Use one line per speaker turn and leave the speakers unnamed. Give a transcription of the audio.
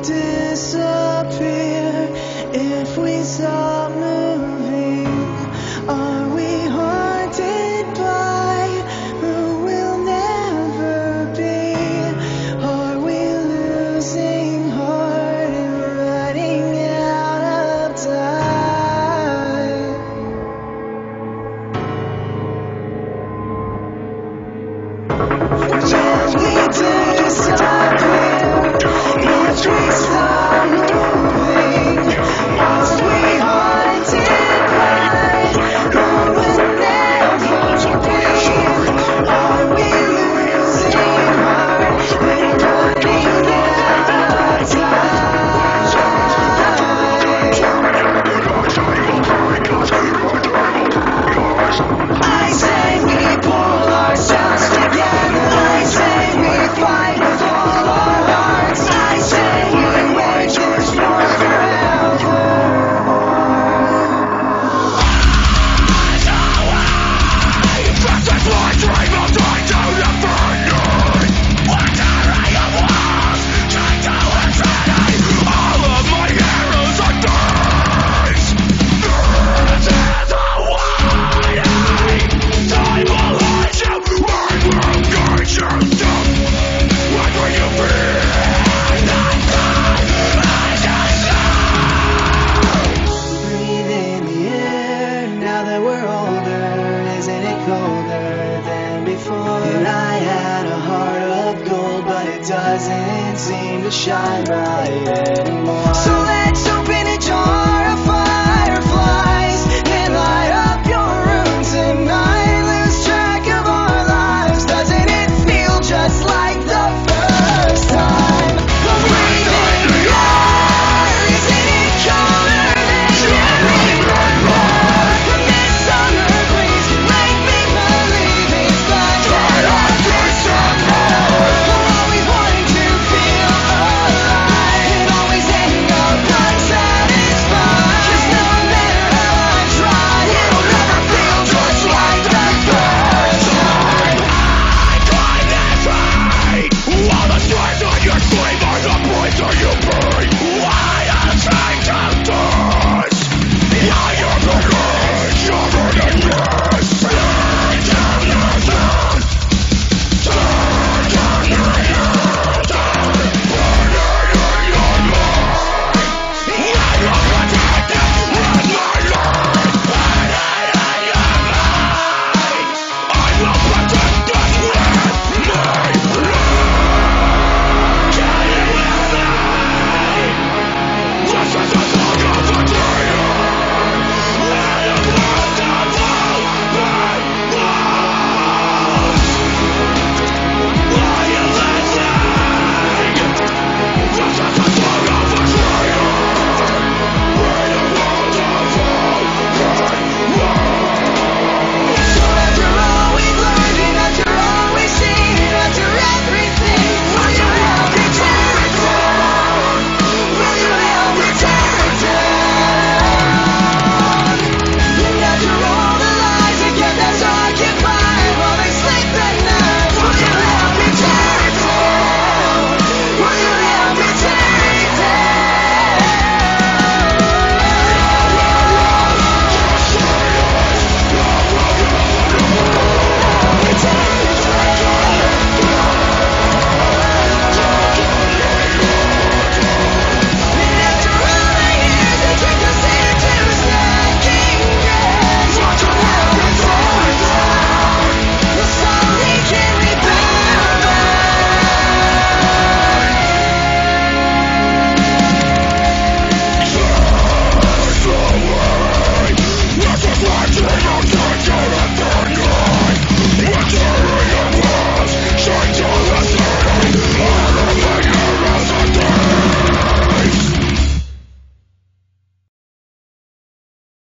disappear if we stop moving? Are we haunted by who we'll never be? Are we losing heart and running out of time? When we disappear, if we stop moving, are we haunted by who will never be? Are we losing heart and running out of time? I say we pull ourselves together. I say we fight with all our hearts. I say we wage this war forevermore. Breathe in the air, now that we're older, isn't it colder than before? And I had a heart of gold, but it doesn't seem to shine bright anymore. So